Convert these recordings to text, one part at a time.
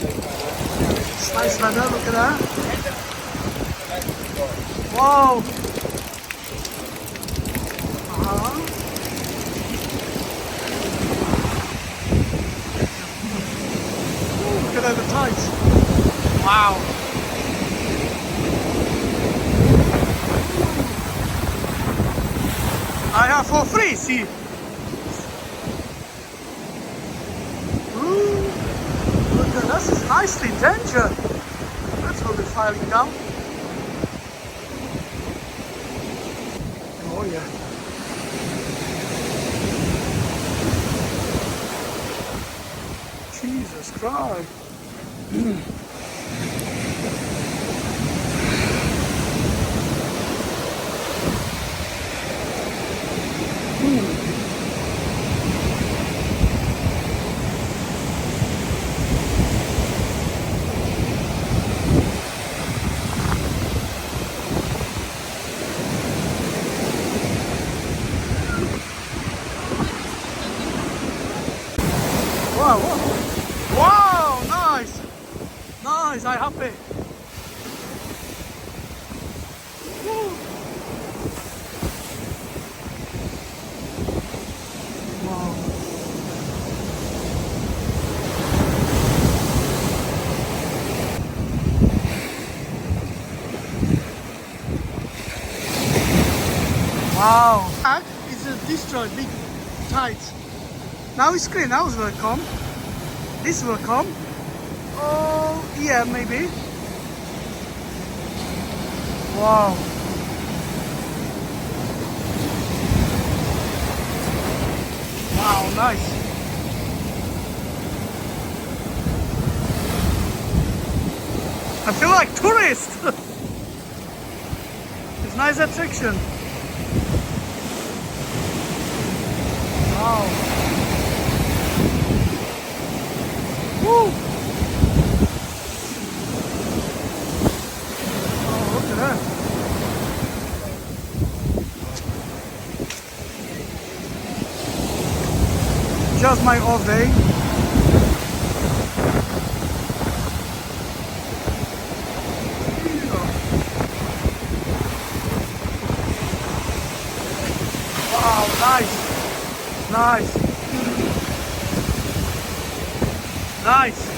It's nice weather, look at that. Wow. Ooh, look at that, the tides. Wow. I have for free, see. Ooh, look at this, is nicely danger. That's what we're filing down. Oh yeah. Jesus Christ. Wow, wow. Wow, nice. Nice, I'm happy. Woo. Wow. Wow. That is a destroyed big tides. Now it's clean, now will come. This will come. Oh, yeah, maybe. Wow. Wow, nice. I feel like tourist. It's nice attraction. Wow. Woo! Oh, look at that. Just my off day. Wow, nice. Nice. Nice.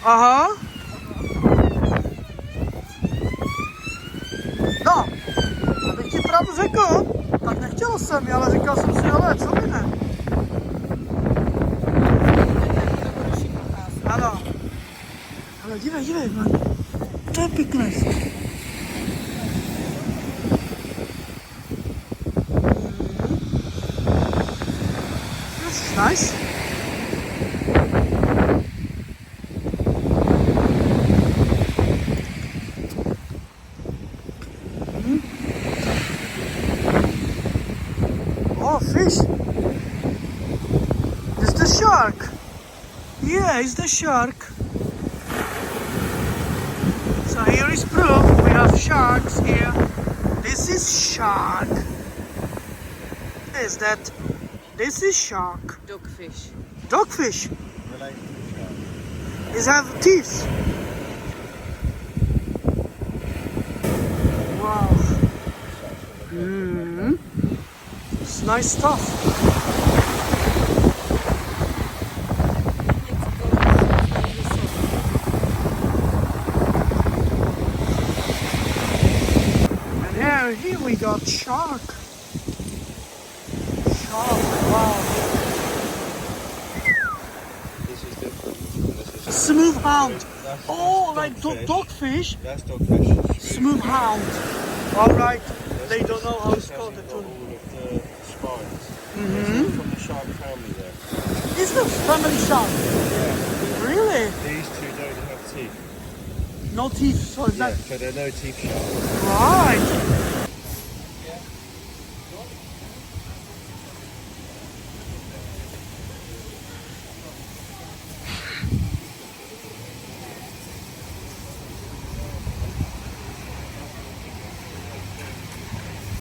Aha. No, abych ti pravdu řekl, tak nechtěl jsem, ale říkal jsem si, ale co by ne? Ano. Ale dívej, dívej, man. To je pěkné. Nice. Oh, fish. It's the shark. Yeah, it's the shark. So here is proof. We have sharks here. This is shark. Is that? This is shark. Dogfish. Dogfish. Related to shark. It have teeth. Wow. It's nice stuff. And here we got shark. Wow. This is different. This is Smooth hound. that's Oh, like dogfish. dogfish. That's dogfish. Smooth hound. Alright. They This- don't know how this it's called. hasn't got all of the spines. Mhm. This is from the shark family there. Is the family shark? Yeah. Really? These two don't have teeth. No teeth, so it's Yeah, not. so they're no teeth sharks. Right.